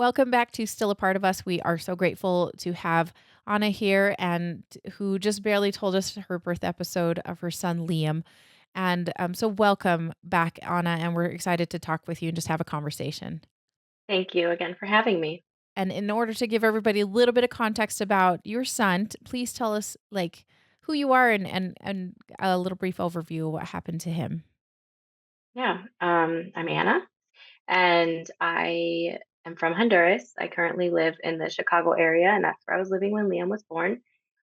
Welcome back to Still a Part of Us. We are so grateful to have Anna here and who just barely told us her birth episode of her son Liam. And so welcome back, Anna, and we're excited to talk with you and just have a conversation. Thank you again for having me. And in order to give everybody a little bit of context about your son, please tell us like who you are and a little brief overview of what happened to him. Yeah, I'm Anna, and I am from Honduras. I currently live in the Chicago area, and that's where I was living when Liam was born.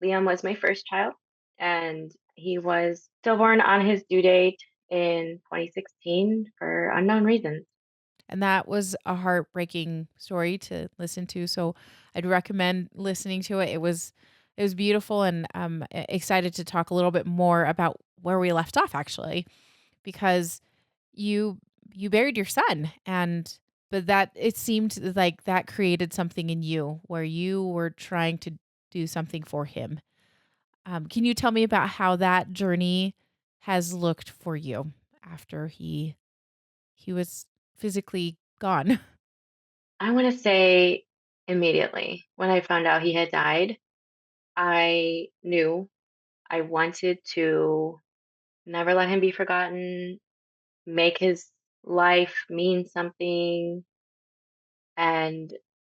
Liam was my first child, and he was stillborn on his due date in 2016 for unknown reasons. And that was a heartbreaking story to listen to, so I'd recommend listening to it. It was beautiful, and excited to talk a little bit more about where we left off actually, because you you buried your son, and but that it seemed like that created something in you where you were trying to do something for him. Can you tell me about how that journey has looked for you after he was physically gone? I want to say immediately when I found out he had died, I knew I wanted to never let him be forgotten, make his life mean something, and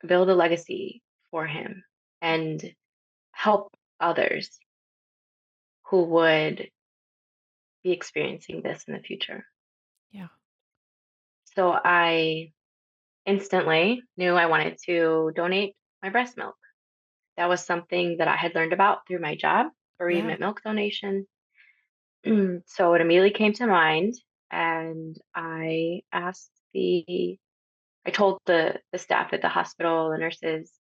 build a legacy for him Yeah. and help others who would be experiencing this in the future. Yeah. So I instantly knew I wanted to donate my breast milk. That was something that I had learned about through my job, Yeah. bereavement milk donation. So it immediately came to mind, and I told the staff at the hospital, the nurses,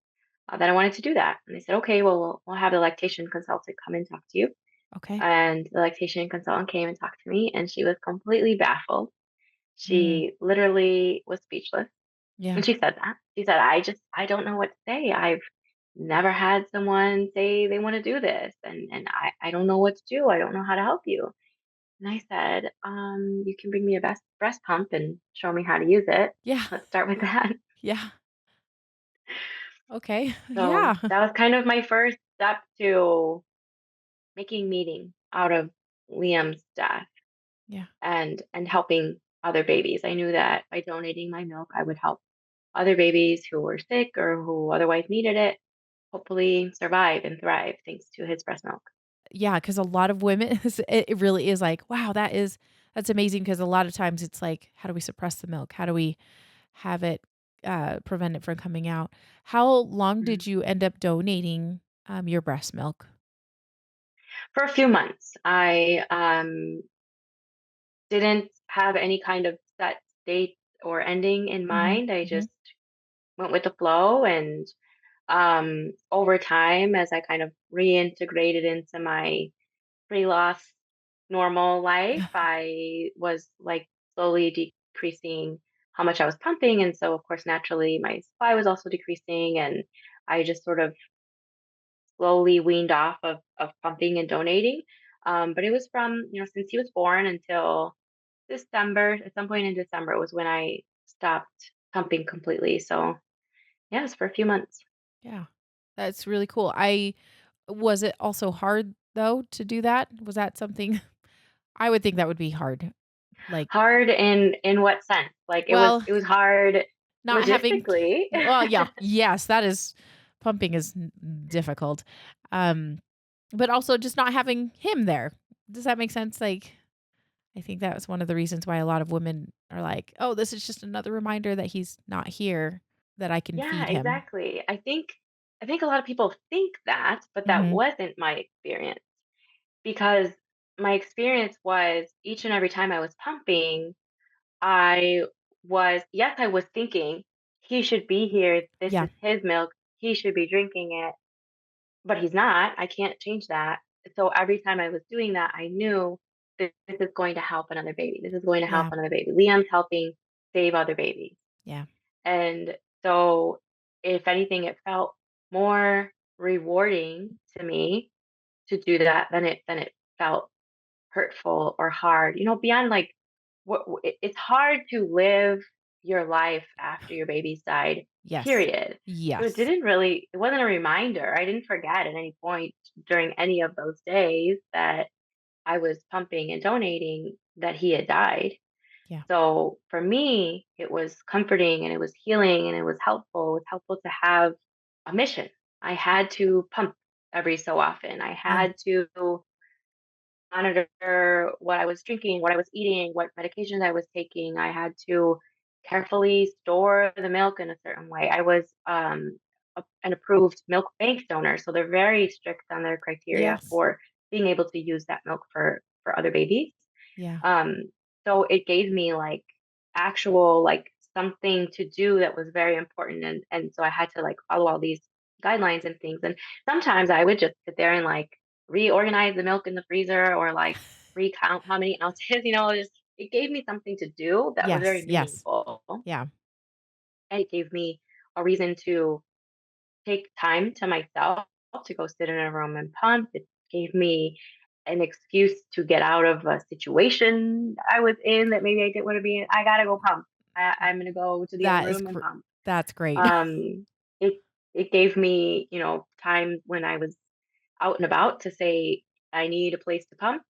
that I wanted to do that, and they said, "Okay, well, we'll have the lactation consultant come and talk to you." Okay. And the lactation consultant came and talked to me, and she was completely baffled. Mm. She literally was speechless, Yeah. and she said that. She said, I don't know what to say. I've never had someone say they want to do this, and I don't know what to do. I don't know how to help you." And I said, "You can bring me a breast pump and show me how to use it. Yeah. Let's start with that." Yeah. Okay. So Yeah. that was kind of my first step to making meaning out of Liam's death Yeah. and helping other babies. I knew that by donating my milk, I would help other babies who were sick or who otherwise needed it, hopefully survive and thrive thanks to his breast milk. Yeah, because a lot of women it really is like, wow, that's amazing. Because a lot of times it's like, how do we suppress the milk? How do we have it, prevent it from coming out? How long Mhm. did you end up donating, your breast milk? For a few months, I didn't have any kind of set date or ending in Mhm, mind. I mhm. just went with the flow, and over time, as I kind of reintegrated into my pre-loss normal life, I was like slowly decreasing how much I was pumping. And so, of course, naturally, my supply was also decreasing. And I just sort of slowly weaned off of pumping and donating. But it was from, since he was born until December, at some point in December was when I stopped pumping completely. So, yeah, it was for a few months. Yeah. That's really cool. I Was it also hard though to do that? Was that something I would think that would be hard. Like, Hard in what sense? Like well, it was hard not having logistically. well, yeah, yes, that is pumping is difficult. Um, but also just not having him there. Does that make sense? Like, I think that was one of the reasons why a lot of women are like, "Oh, this is just another reminder that he's not here, that I can Yeah, feed him." exactly. I think a lot of people think that, but that Mhm. wasn't my experience because my experience was each and every time I was pumping, I was thinking he should be here. This Yeah. is his milk. He should be drinking it, but he's not. I can't change that. So every time I was doing that, I knew that this is going to help another baby. This is going to help Yeah. another baby. Liam's helping save other babies. Yeah. And so, if anything, it felt more rewarding to me to do that than it felt hurtful or hard. Beyond like it's hard to live your life after your babies died, Yes. period. So Yes. it wasn't a reminder. I didn't forget at any point during any of those days that I was pumping and donating that he had died. Yeah. So for me, it was comforting and it was healing and it was helpful. It was helpful to have a mission. I had to pump every so often. I Yeah. had to monitor what I was drinking, what I was eating, what medications I was taking. I had to carefully store the milk in a certain way. I was an approved milk bank donor, so they're very strict on their criteria Yes. for being able to use that milk for other babies. Yeah. Um, so it gave me like actual like something to do that was very important, and so I had to like follow all these guidelines and things. And sometimes I would just sit there and like reorganize the milk in the freezer or like recount how many ounces, just it gave me something to do that was Yes. very Yes. meaningful. Yeah. And it gave me a reason to take time to myself to go sit in a room and pump. It gave me an excuse to get out of a situation I was in that maybe I didn't want to be in. I gotta go pump. I'm gonna go to the other That is room and pump. that's great. Um, it it gave me, time when I was out and about to say I need a place to pump.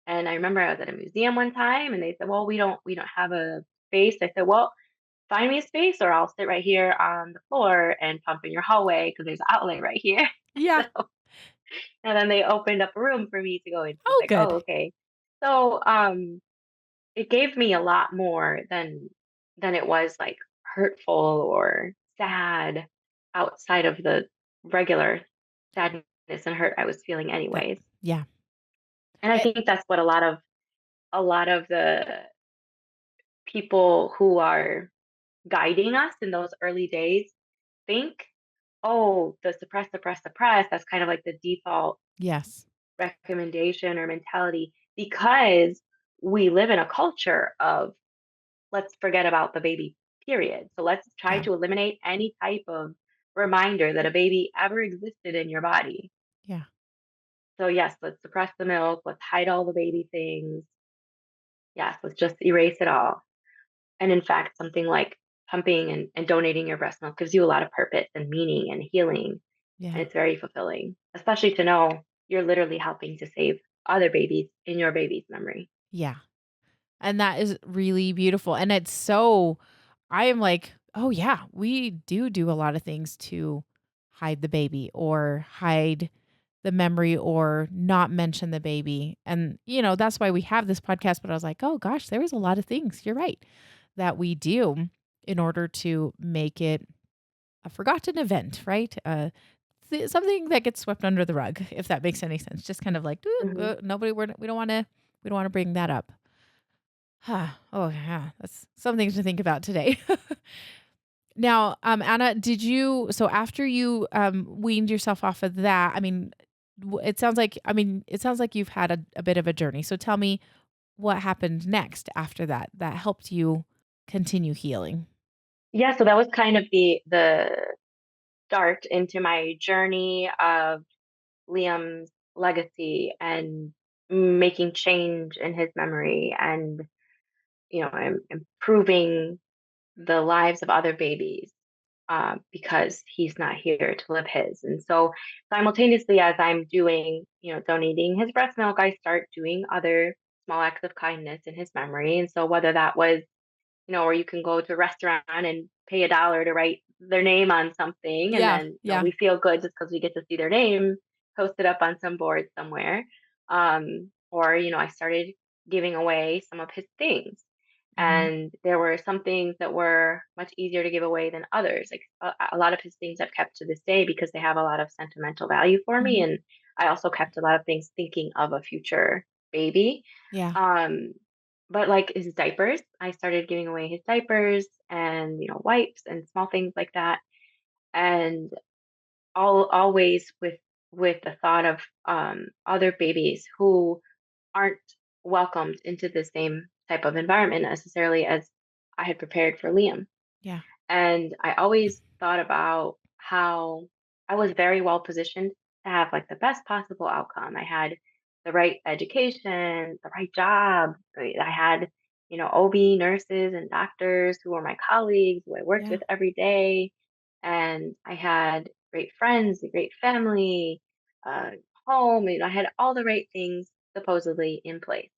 And I remember I was at a museum one time and they said, "Well, we don't have a space." I said, "Well, find me a space or I'll sit right here on the floor and pump in your hallway because there's an outlet right here." Yeah. So, and then they opened up a room for me to go into. I was Oh, like, "Oh, good. okay." So, it gave me a lot more than it was like hurtful or sad outside of the regular sadness and hurt I was feeling Yep. anyways. Yeah. And I Eh think that's what a lot of the people who are guiding us in those early days think, oh, the suppress, suppress, suppress. That's kind of like the default yes. recommendation or mentality because we live in a culture of let's forget about the baby, period. So let's try Yeah. to eliminate any type of reminder that a baby ever existed in your body. Yeah. So, yes, let's suppress the milk. Let's hide all the baby things. Yes, let's just erase it all. And in fact, something like pumping and donating your breast milk gives you a lot of purpose and meaning and healing. Yeah. And it's very fulfilling, especially to know you're literally helping to save other babies in your baby's memory. Yeah. And that is really beautiful. And it's so I am like, "Oh, yeah, we do a lot of things to hide the baby or hide the memory or not mention the baby." And, that's why we have this podcast, but I was like, "Oh gosh, there was a lot of things." You're right. That we do in order to make it a forgotten event, right? Something that gets swept under the rug, if that makes any sense. Just kind of like, Hmm. nobody, we don't want to bring that up. Oh yeah, that's something to think about today. Now, Anna, so after you weaned yourself off of that, I mean, it sounds like you've had a bit of a journey. So tell me what happened next after that helped you continue healing. Yeah, so that was kind of the start into my journey of Liam's legacy and making change in his memory and improving the lives of other babies because he's not here to live his. And so simultaneously as I'm doing, donating his breast milk, I start doing other small acts of kindness in his memory. And so whether that was where you can go to a restaurant and pay $1 to write their name on something, and Yeah, then yeah. we feel good just because we get to see their name posted up on some board somewhere. Or I started giving away some of his things, Mhm. and there were some things that were much easier to give away than others. Like a lot of his things I've kept to this day because they have a lot of sentimental value for me, Mhm. and I also kept a lot of things thinking of a future baby. Yeah. Um, but like his diapers, I started giving away his diapers and wipes and small things like that, and always with the thought of other babies who aren't welcomed into the same type of environment necessarily as I had prepared for Liam. Yeah. And I always thought about how I was very well positioned to have like the best possible outcome. I had the right education, the right job. I had OB nurses and doctors who were my colleagues, who I worked Yeah. with every day. And I had great friends, a great family, uh, home. I had all the right things supposedly in place.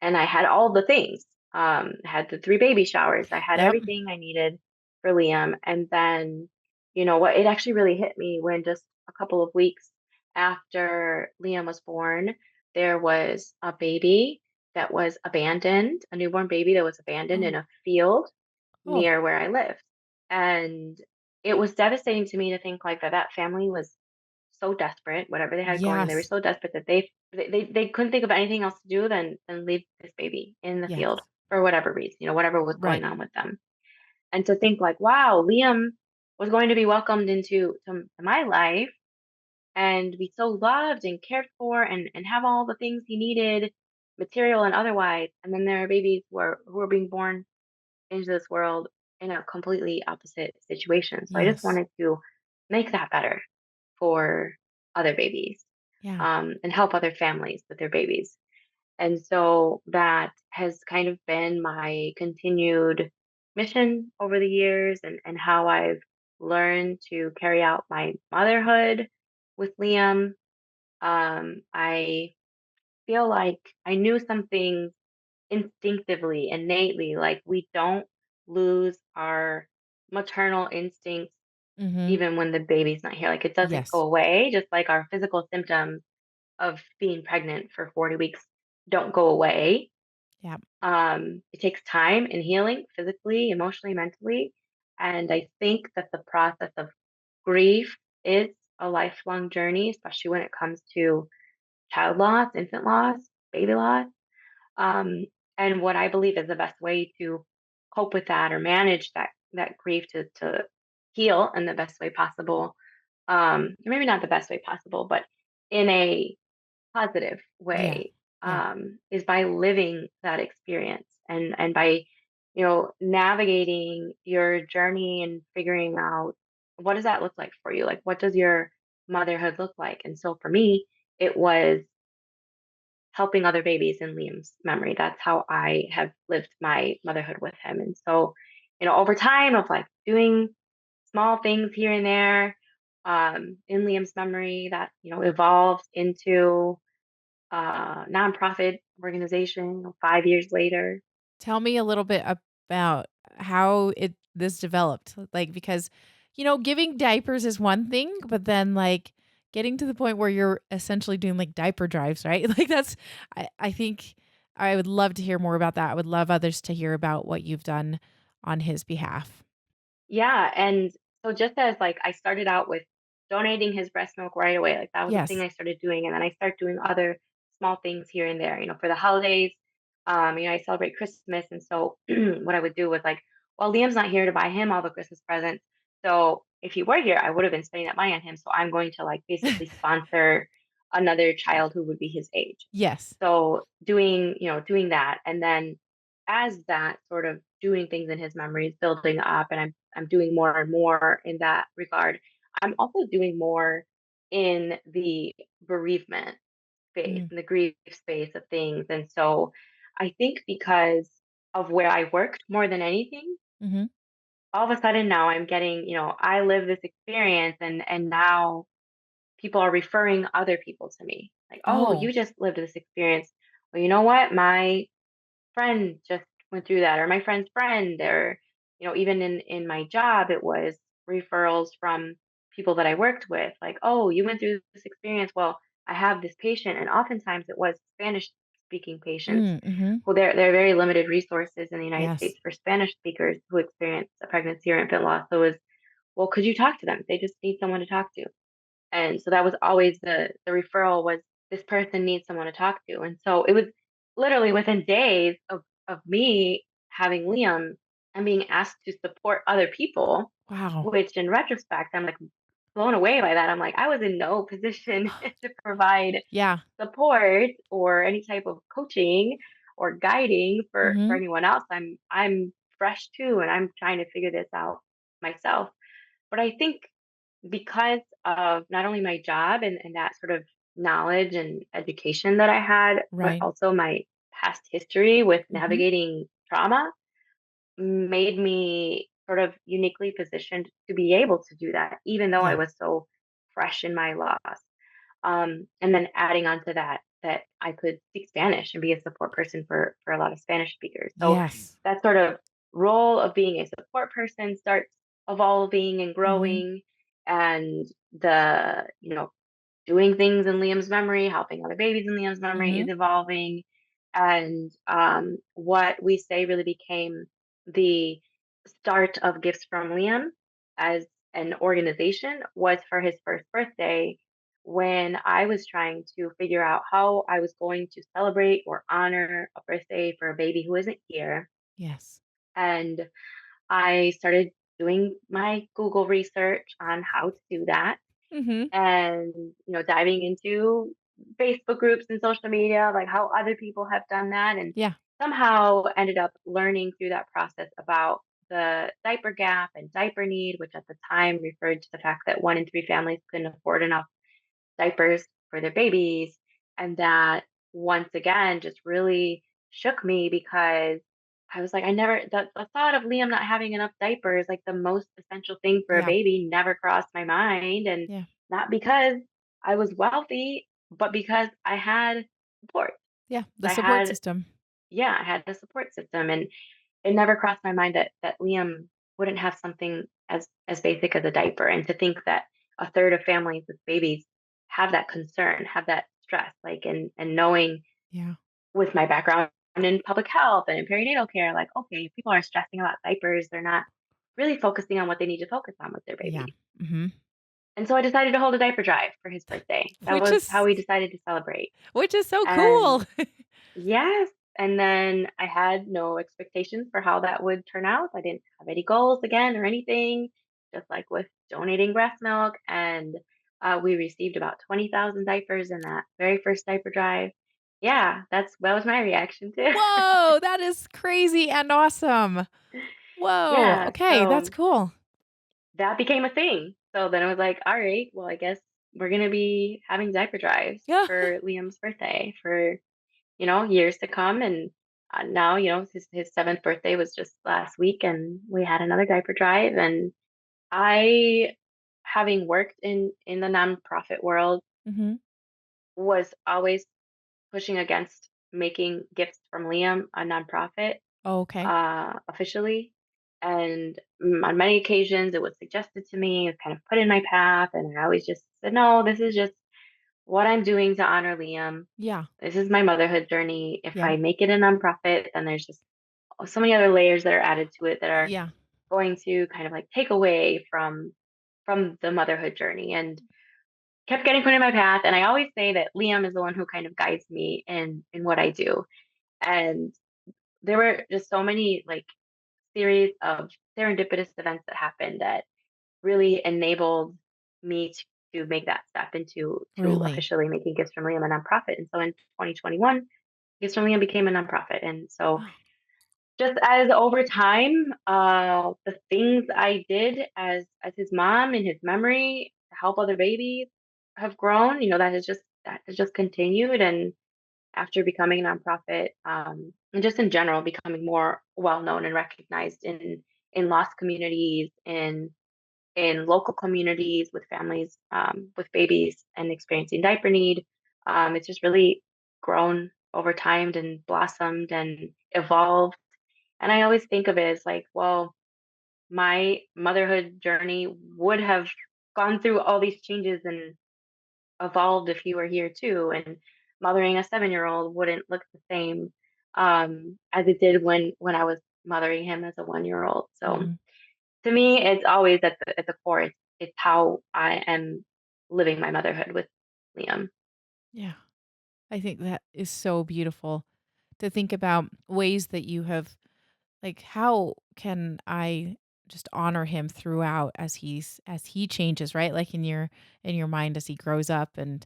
And I had all the things. I had the 3 baby showers. I had Yep. everything I needed for Liam. And then, what, it actually really hit me when just a couple of weeks after Liam was born, there was a baby that was abandoned, a newborn baby that was abandoned in Oh. a field Oh. near where I lived. And it was devastating to me to think like that family was so desperate, whatever they had going, they were Yes. so desperate that they couldn't think of anything else to do than leave this baby in the field Yes. for whatever reason, whatever was going Right. on with them. And to think like, wow, Liam was going to be welcomed into to my life and be so loved and cared for and have all the things he needed, material and otherwise. And then there are babies who are being born into this world in a completely opposite situation. So I just Yes. wanted to make that better for other babies, Yeah. and help other families with their babies. And so that has kind of been my continued mission over the years, and how I've learned to carry out my motherhood with Liam. I feel like I knew some things instinctively, innately, like we don't lose our maternal instincts Mhm. even when the baby's not here. Like it doesn't go Yes. away, just like our physical symptoms of being pregnant for 40 weeks don't go away. Yeah. It takes time and healing physically, emotionally, mentally. And I think that the process of grief is a lifelong journey, especially when it comes to child loss, infant loss, baby loss. Um, and what I believe is the best way to cope with that or manage that grief to heal in the best way possible. Maybe not the best way possible, but in a positive Yeah. way, Yeah. is by living that experience and by navigating your journey and figuring out what does that look like for you, like what does your motherhood look like. And so for me it was helping other babies in Liam's memory. That's how I have lived my motherhood with him. And so over time of like doing small things here and there, in Liam's memory, that evolved into nonprofit organization, 5 years later. Tell me a little bit about how this developed. Like, because, giving diapers is one thing, but then like getting to the point where you're essentially doing like diaper drives, right? Like that's I think I would love to hear more about that. I would love others to hear about what you've done on his behalf. Yeah, and so just as like I started out with donating his breast milk right away, like that was the thing Yes. I started doing, and then I started doing other small things here and there. For the holidays, I celebrate Christmas, and so what I would do was like, well, Liam's not here to buy him all the Christmas presents, so if he were here, I would have been spending that money on him. So I'm going to like basically sponsor another child who would be his age. Yes. So doing that, and then as that sort of doing things in his memory is building up, and I'm doing more and more in that regard. I'm also doing more in the bereavement space, Mm, in the grief space of things. And so I think because of where I worked more than anything, mhm. all of a sudden now I'm getting, I live this experience, and now people are referring other people to me. Like, oh, Oh, you just lived this experience. Well, you know what? My friend just went through that, or my friend's friend, or even in my job it was referrals from people that I worked with, like, oh, you went through this experience, well, I have this patient. And oftentimes it was Spanish speaking patients mhm. who there are very limited resources in the United Yes. States for Spanish speakers who experience a pregnancy or infant loss. So it was, well, could you talk to them, they just need someone to talk to. And so that was always the referral was, this person needs someone to talk to. And so it was literally within days of me having Liam and being asked to support other people, Wow. which in retrospect, I'm like blown away by that. I'm like, I was in no position to provide Yeah. support or any type of coaching or guiding for Mhm. anyone else. I'm fresh too, and I'm trying to figure this out myself. But I think because of not only my job and that sort of knowledge and education that I had, but Right. also my past history with Mhm. navigating trauma made me sort of uniquely positioned to be able to do that, even though I Yeah. was so fresh in my loss. And then adding on to that, that I could speak Spanish and be a support person for a lot of Spanish speakers. So Yes. that sort of role of being a support person starts evolving and Mhm. growing, and the doing things in Liam's memory, helping other babies in Liam's memory is Mhm. evolving. And what we say really became the start of Gifts from Liam as an organization was for his first birthday, when I was trying to figure out how I was going to celebrate or honor a birthday for a baby who isn't here. Yes. And I started doing my Google research on how to do that, Mhm. and diving into Facebook groups and social media, like how other people have done that, and Yeah. somehow ended up learning through that process about the diaper gap and diaper need, which at the time referred to the fact that 1 in 3 families couldn't afford enough diapers for their babies. And that once again just really shook me, because I was like, I never, the thought of Liam not having enough diapers, like the most essential thing for a Yeah. baby, never crossed my mind. And Yeah. not because I was wealthy, but because I had support. Yeah. The I support had, system. yeah, I had a support system. And it never crossed my mind that Liam wouldn't have something as basic as a diaper, and to think that a third of families with babies have that concern, have that stress, like, and knowing Yeah. with my background in public health and in perinatal care, like, okay, if people are stressing about diapers, they're not really focusing on what they need to focus on with their Yeah. baby. Mhm. And so I decided to hold a diaper drive for his birthday. That Which was how is we decided to celebrate. so And cool. yes, and then I had no expectations for how that would turn out. I didn't have any goals again or anything, just like with donating breast milk. And we received about 20,000 diapers in that very first diaper drive. Yeah, that was my reaction too. Whoa, that is crazy and awesome. Whoa, Yeah, okay, that's so cool. that became a thing. So then I was like, all right, well, I guess we're gonna be having diaper drives Yeah. for Liam's birthday for years to come. And now, his seventh birthday was just last week, and we had another diaper drive. And I, having worked in the nonprofit world, Mhm. was always pushing against making Gifts from Liam a nonprofit Oh, okay. officially. And on many occasions, it was suggested to me, it was kind of put in my path, and I always just said, no, this is just what I'm doing to honor Liam. Yeah. This is my motherhood journey. If Yeah. I make it a nonprofit, then there's just so many other layers that are added to it that are Yeah. going to kind of like take away from the motherhood journey, and kept getting put in my path. And I always say that Liam is the one who kind of guides me in what I do. And there were just so many like series of serendipitous events that happened that really enabled me to make that step into to Really. officially making Gifts from Liam a nonprofit. And so in 2021, Gifts from Liam became a nonprofit. And so just as over time, the things I did as his mom in his memory to help other babies have grown. That has just continued. And after becoming a nonprofit, and just in general becoming more well known and recognized in lost communities, in local communities with families with babies and experiencing diaper need, it's just really grown over time and blossomed and evolved. And I always think of it as like, well, my motherhood journey would have gone through all these changes and evolved if you were here too. And mothering a 7-year-old wouldn't look the same as it did when I was mothering him as a 1-year-old. So Mhm. to me, it's always at the core. It's how I am living my motherhood with Liam. Yeah. I think that is so beautiful to think about ways that you have like, how can I just honor him throughout as he changes, right? Like, in your mind as he grows up, and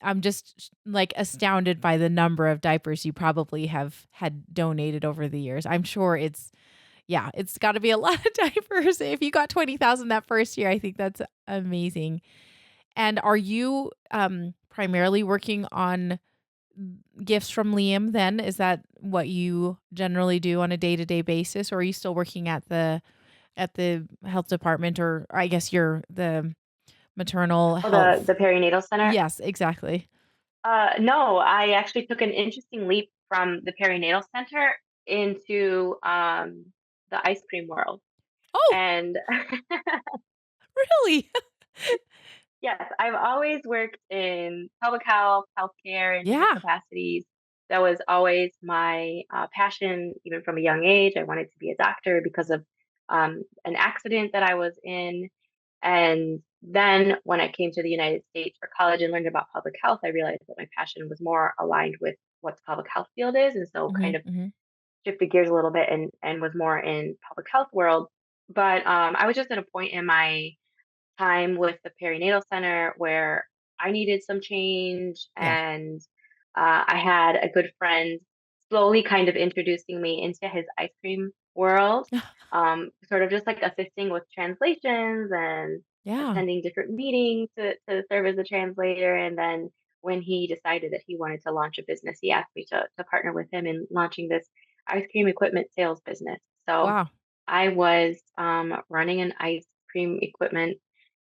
I'm just like astounded by the number of diapers you probably have had donated over the years. I'm sure it's yeah, it's gotta be a lot of diapers. If you got 20,000 that first year, I think that's amazing. And are you, primarily working on gifts from Liam then? Is that what you generally do on a day-to-day basis, or are you still working at the health department, or I guess you're the maternal Oh, the health. perinatal center? Yes, exactly. No, I actually took an interesting leap from the perinatal center into the ice cream world. Oh, And really? yes, I've always worked in public health, healthcare in different Yeah. capacities. That was always my passion, even from a young age. I wanted to be a doctor because of an accident that I was in. And then when I came to the United States for college and learned about public health, I realized that my passion was more aligned with what the public health field is. And so kind Mhm, of mhm. shifted gears a little bit and was more in public health world. But I was just at a point in my time with the perinatal center where I needed some change, Yeah. and I had a good friend slowly kind of introducing me into his ice cream world, sort of just like assisting with translations and Yeah. attending different meetings to serve as a translator. And then when he decided that he wanted to launch a business, he asked me to partner with him in launching this ice cream equipment sales business. So Wow. I was running an ice cream equipment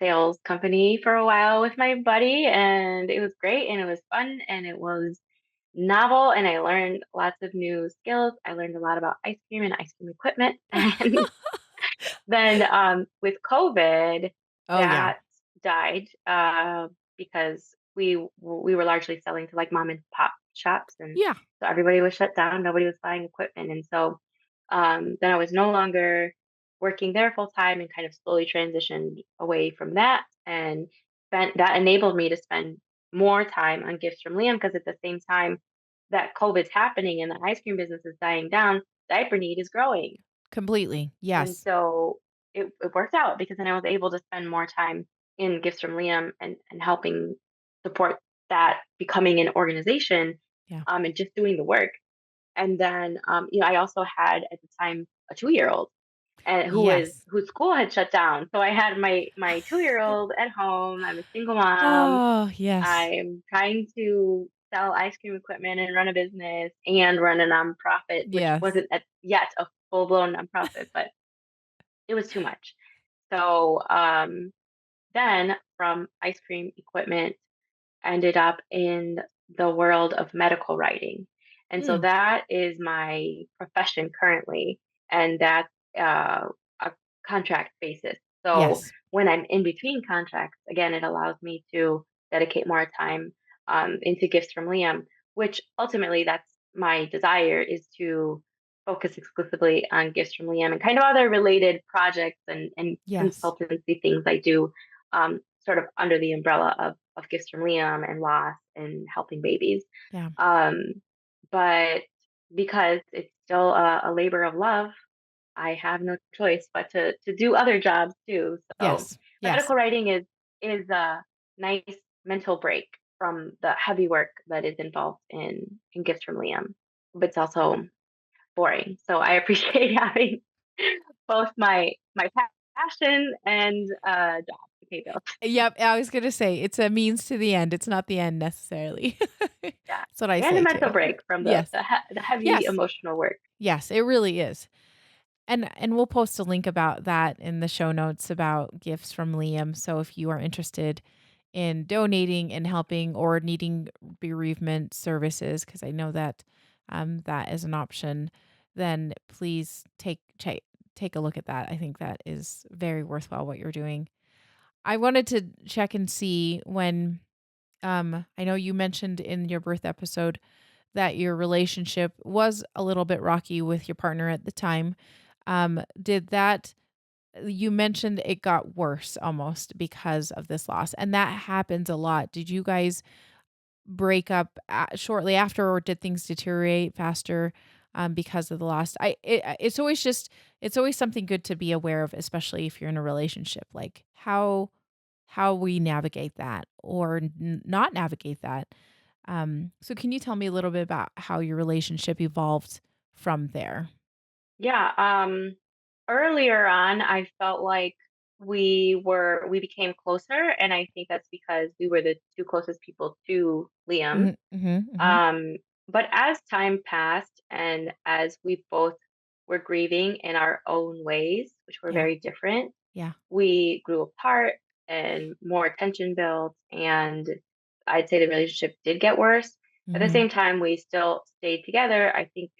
sales company for a while with my buddy, and it was great and it was fun and it was novel, and I learned lots of new skills. I learned a lot about ice cream and ice cream equipment. And then with COVID, Oh, yeah. that died because we were largely selling to like mom and pop shops, and Yeah. so everybody was shut down. Nobody was buying equipment, and so then I was no longer working there full time, and kind of slowly transitioned away from that. And that enabled me to spend more time on gifts from Liam, because at the same time that COVID's happening and the ice cream business is dying down, diaper need is growing. Completely. And Yes. so it worked out because then I was able to spend more time in Gifts from Liam and helping support that becoming an organization, Yeah. and just doing the work. And then I also had at the time a 2-year old and Yes. whose school had shut down. So I had my 2-year old at home. I'm a single mom. Oh, yes. I'm trying to sell ice cream equipment and run a business and run a nonprofit, which Yes. wasn't yet a full blown nonprofit, but it was too much. So then from ice cream equipment, ended up in the world of medical writing. And so Mm. that is my profession currently, and that's a contract basis. So Yes. when I'm in between contracts, again, it allows me to dedicate more time into Gifts from Liam, which ultimately that's my desire, is to focus exclusively on Gifts from Liam and kind of other related projects and Yes. consultancy things I do, sort of under the umbrella of Gifts from Liam and Loss and helping babies. Yeah. Um, but because it's still a labor of love, I have no choice but to do other jobs too. So Yes. Yes. medical writing is a nice mental break from the heavy work that is involved in Gifts from Liam, but it's also boring. So I appreciate having both my passion and job to pay bills. Yep, I was gonna say, it's a means to the end, it's not the end necessarily. Yeah, That's what I and a say too. mental break from Yes. the heavy Yes. emotional work. Yes, it really is. And we'll post a link about that in the show notes about gifts from Liam, so if you are interested in donating and helping or needing bereavement services, because I know that, that is an option, then please take a look at that. I think that is very worthwhile what you're doing. I wanted to check and see when, I know you mentioned in your birth episode that your relationship was a little bit rocky with your partner at the time. Did that You mentioned it got worse almost because of this loss, and that happens a lot. Did you guys break up shortly after, or did things deteriorate faster because of the loss? It's always something good to be aware of, especially if you're in a relationship, like how we navigate that or not navigate that. So can you tell me a little bit about how your relationship evolved from there? Yeah, earlier on, I felt like we became closer, and I think that's because we were the 2 closest people to Liam. Mhm, mhm, mhm. Um, but as time passed and as we both were grieving in our own ways, which were Yeah, very different, yeah. we grew apart and more tension built, and I'd say the relationship did get worse. At the Mhm. same time, we still stayed together, I think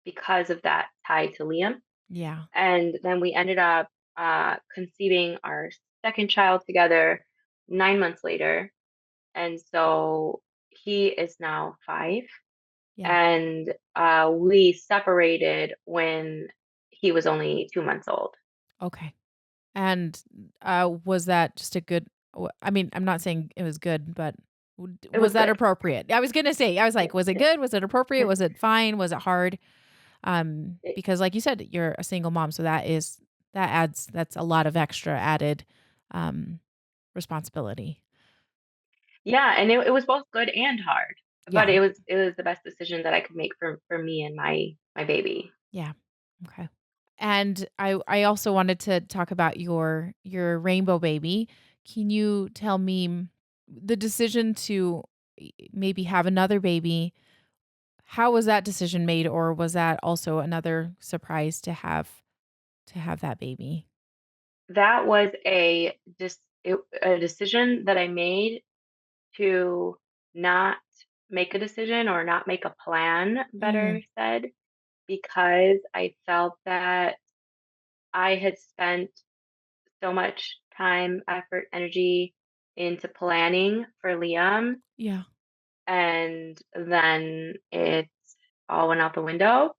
because of that tie to Liam. Yeah. And then we ended up conceiving our second child together 9 months later. And so he is now 5. Yeah. And we separated when he was only 2 months old. Okay. And, was that just a good I mean, I'm not saying it was good, but It was was that good. appropriate? I was gonna say, I was Yeah. like, was it Yeah. good? Was it appropriate? Yeah. Was it fine? Was it hard? It- Because like you said, you're a single mom, so that's a lot of extra added, um, responsibility. yeah, and it was both good and hard, but Yeah. it was the best decision that I could make for me and my baby. Yeah. Okay. And I also wanted to talk about your rainbow baby. Can you tell me the decision to maybe have another baby? How was that decision made, or was that also another surprise to have that baby? That was a decision that I made to not make a decision or not make a plan, Mm, better said, because I felt that I had spent so much time, effort, energy into planning for Liam, yeah. and then it all went out the window.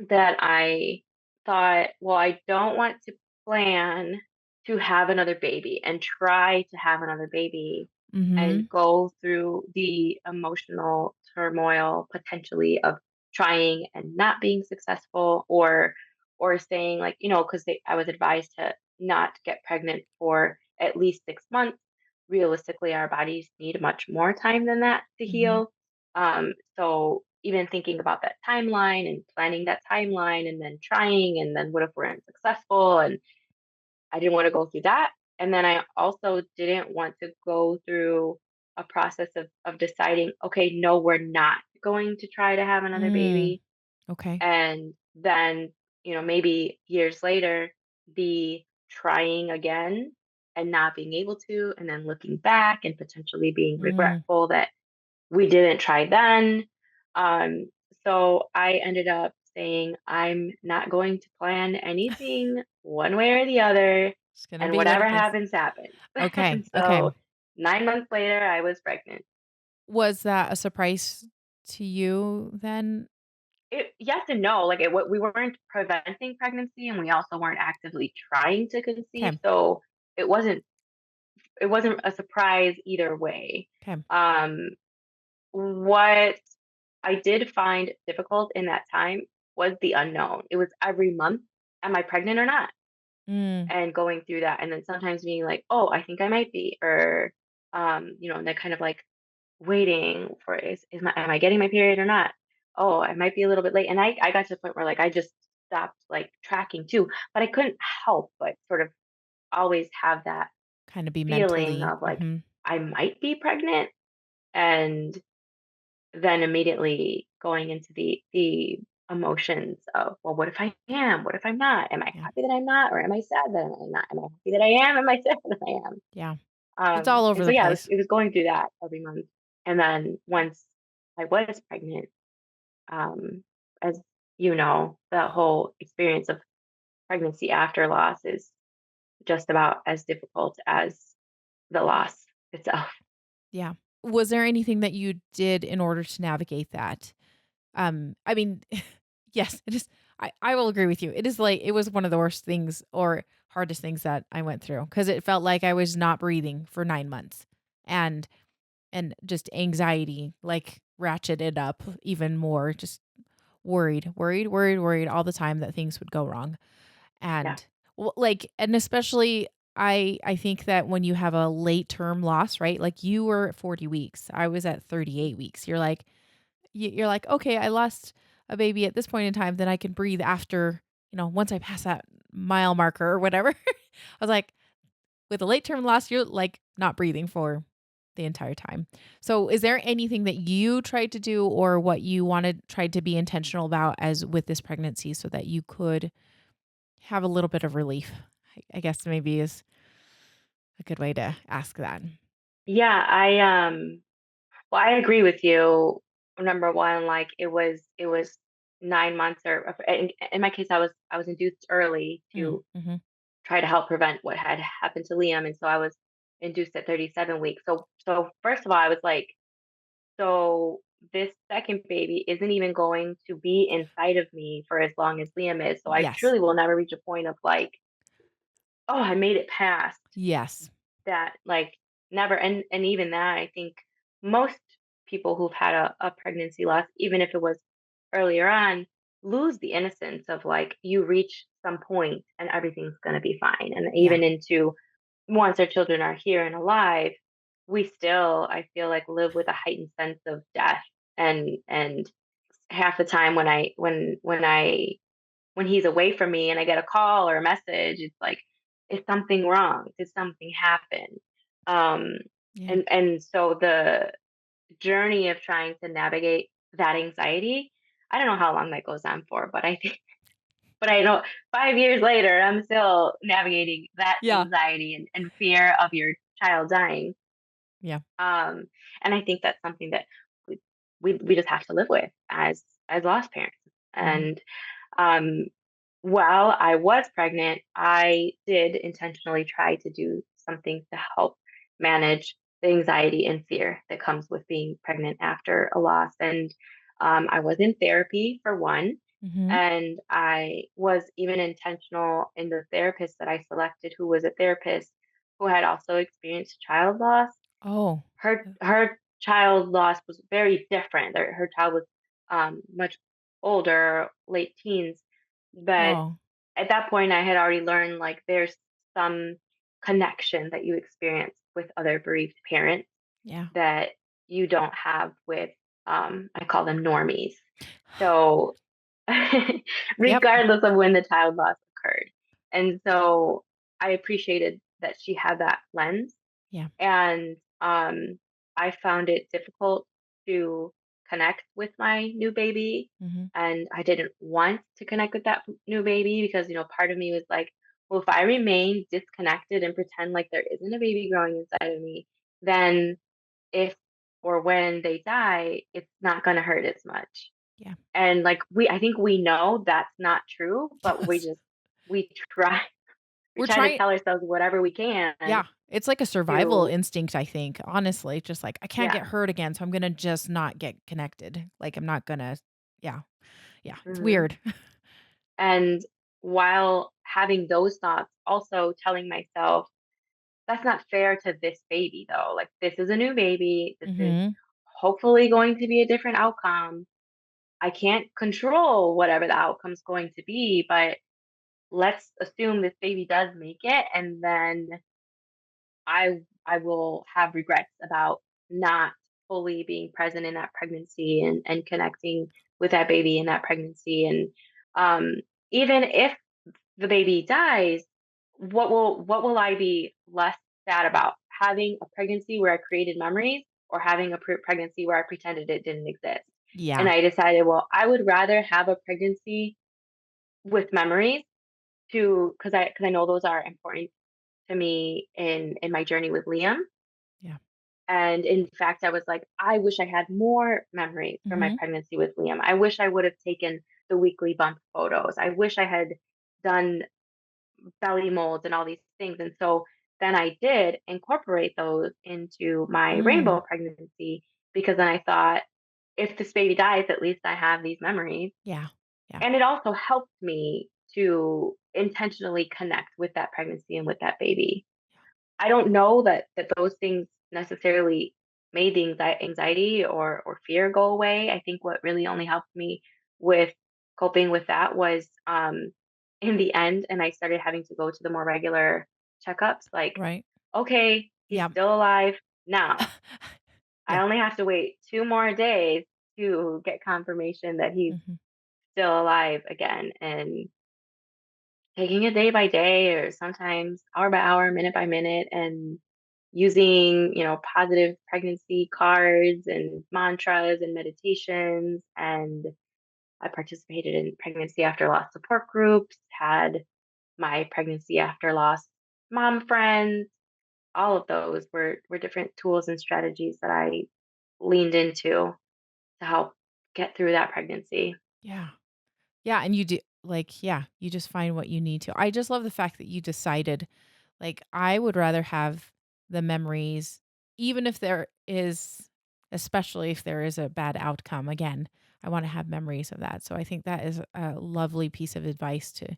That I thought, well, I don't want to plan to have another baby and try to have another baby and Mhm. go through the emotional turmoil potentially of trying and not being successful, or saying like, because I was advised to not get pregnant for at least 6 months. Realistically, our bodies need much more time than that to Mhm. heal. So even thinking about that timeline and planning that timeline and then trying, and then what if we're unsuccessful? And I didn't want to go through that. And then I also didn't want to go through a process of deciding, okay, no, we're not going to try to have another Mm. baby. Okay. And then, maybe years later, be trying again and not being able to, and then looking back and potentially being Mm. regretful that we didn't try then. Um, so I ended up saying, I'm not going to plan anything one way or the other, It's gonna and be like whatever this. happens, happens. Okay. And Okay. so 9 months later, I was pregnant. Was that a surprise to you then? Yes and no. Like we weren't preventing pregnancy, and we also weren't actively trying to conceive. Okay. So it wasn't it wasn't a surprise either way. Okay. Um, what I did find difficult in that time was the unknown. It was every month, am I pregnant or not? Mm. And going through that, and then sometimes being like, oh, I think I might be, or and then kind of like waiting for is my am I getting my period or not? Oh, I might be a little bit late. And I got to the point where like I just stopped like tracking too, but I couldn't help but sort of always have that Kinda be feeling mentally of like mhm. I might be pregnant, and then immediately going into the emotions of, well, what if I am? What if I'm not? Am I Yeah. happy that I'm not, or am I sad that I'm not? Am I happy that I am? Am I sad that I am? Yeah. It's all And over so the yeah, place. it was going through that every month, and then once I was pregnant, um, as the whole experience of pregnancy after loss is just about as difficult as the loss itself. Yeah. Was there anything that you did in order to navigate that? I mean, yes, it is I will agree with you. It is like it was one of the worst things or hardest things that I went through because it felt like I was not breathing for 9 months. And just anxiety, like, ratcheted up even more, just worried all the time that things would go wrong. Yeah. And, well, like and especially, I think that when you have a late term loss, right? Like, you were at 40 weeks, I was at 38 weeks. You're like, "Okay, I lost a baby at this point in time, then I can breathe after, once I pass that mile marker or whatever." was like, with a late term loss, you're, like, not breathing for the entire time. So, is there anything that you tried to do or what you tried to be intentional about as with this pregnancy so that you could have a little bit of relief? I guess maybe is a good way to ask that. Yeah, well, I agree with you. Number one, like it was 9 months, or in my case, I was induced early Mm, to mhm. try to help prevent what had happened to Liam, and so I was induced at 37 weeks. So first of all, I was like, so this second baby isn't even going to be inside of me for as long as Liam is. So I Yes. truly will never reach a point of like, oh, I made it past Yes. that, like, never. And even that, I think most people who've had a pregnancy loss, even if it was earlier on, lose the innocence of like you reach some point and everything's going to be fine. And Yeah. even into once our children are here and alive, we still, I feel like, live with a heightened sense of death. And half the time when he's away from me and I get a call or a message, it's like, is something wrong? Did something happen? Um, Yeah. and so the journey of trying to navigate that anxiety, I don't know how long that goes on for, but I think, but I know 5 years later, I'm still navigating that Yeah. anxiety and fear of your child dying. Yeah. Um, and I think that's something that we, we just have to live with as lost parents. Mhm. And um, while I was pregnant, I did intentionally try to do something to help manage the anxiety and fear that comes with being pregnant after a loss. And I was in therapy for one, Mhm. and I was even intentional in the therapist that I selected, who was a therapist who had also experienced child loss. Oh. Her child loss was very different. Her child was much older, late teens, but Oh. at that point, I had already learned like there's some connection that you experience with other bereaved parents Yeah. that you don't have with, I call them normies. So, Yep. regardless of when the child loss occurred. And so I appreciated that she had that lens, Yeah. and I found it difficult to connect with my new baby. Mhm. And I didn't want to connect with that new baby because, part of me was like, well, if I remain disconnected and pretend like there isn't a baby growing inside of me, then if or when they die, it's not going to hurt as much. Yeah. And like, I think we know that's not true, but Yes. we try, we We're try to trying tell ourselves whatever we can Yeah. It's like a survival to, instinct, I think, honestly, just like, "I can't get yeah. hurt again, so I'm gonna just not get connected." Like, I'm not gonna Yeah. Yeah. It's Mhm. weird. And while having those thoughts, also telling myself, that's not fair to this baby, though. Like, this is a new baby. This is Mhm. hopefully going to be a different outcome. I can't control whatever the outcome's going to be, but let's assume this baby does make it. And then I will have regrets about not fully being present in that pregnancy and connecting with that baby in that pregnancy. And even if the baby dies, what will I be less sad about? Having a pregnancy where I created memories, or having a pregnancy where I pretended it didn't exist? And Yeah. I decided, well, I would rather have a pregnancy with memories, to because I know those are important to me in my journey with Liam. Yeah. And in fact, I was like, I wish I had more memories from my Mhm. pregnancy with Liam. I wish I would have taken the weekly bump photos. I wish I had done belly molds and all these things. And so then I did incorporate those into my Mm. rainbow pregnancy, because then I thought, if this baby dies, at least I have these memories. Yeah. Yeah. And it also helped me to intentionally connect with that pregnancy and with that baby. I don't know that those things necessarily made the anxiety or fear go away. I think what really only helped me with coping with that was, in the end, and I started having to go to the more regular checkups, like, Right. okay, he's Yeah. still alive now. I Yeah. only have to wait 2 more days to get confirmation that he's Mhm. still alive again. And taking it day by day or sometimes hour by hour, minute by minute, and using, positive pregnancy cards and mantras and meditations. And I participated in pregnancy after loss support groups, had my pregnancy after loss mom friends. All of those were different tools and strategies that I leaned into to help get through that pregnancy. Yeah. Yeah, and you do like, yeah, you just find what you need to. I just love the fact that you decided, like, I would rather have the memories, even if there is especially if there is a bad outcome, again, I wanna have memories of that. So I think that is a lovely piece of advice to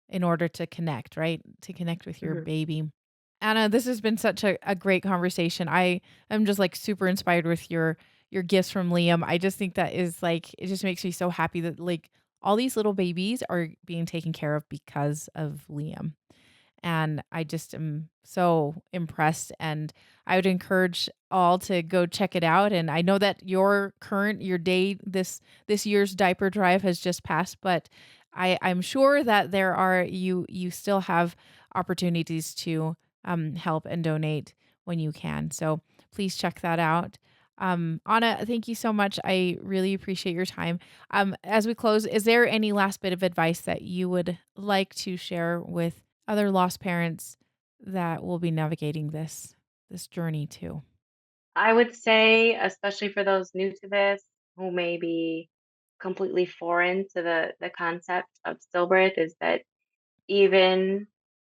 in order to connect, right? To connect with your Mhm. baby. Anna, this has been such a great conversation. I am just like super inspired with your gifts from Liam. I just think that is like it just makes me so happy that like all these little babies are being taken care of because of Liam. And I just am so impressed, and I would encourage all to go check it out. And I know that your day this year's diaper drive has just passed, but I'm sure that you still have opportunities to help and donate when you can. So please check that out. Anna, thank you so much. I really appreciate your time. As we close, is there any last bit of advice that you would like to share with other lost parents that will be navigating this journey too? I would say, especially for those new to this who may be completely foreign to the concept of stillbirth, is that even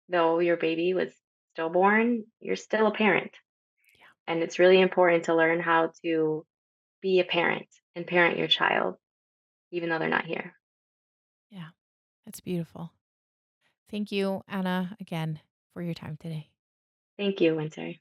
though your baby was stillborn, you're still a parent. Yeah. And it's really important to learn how to be a parent and parent your child, even though they're not here. Yeah. That's beautiful. Thank you, Anna, again for your time today. Thank you, Winter.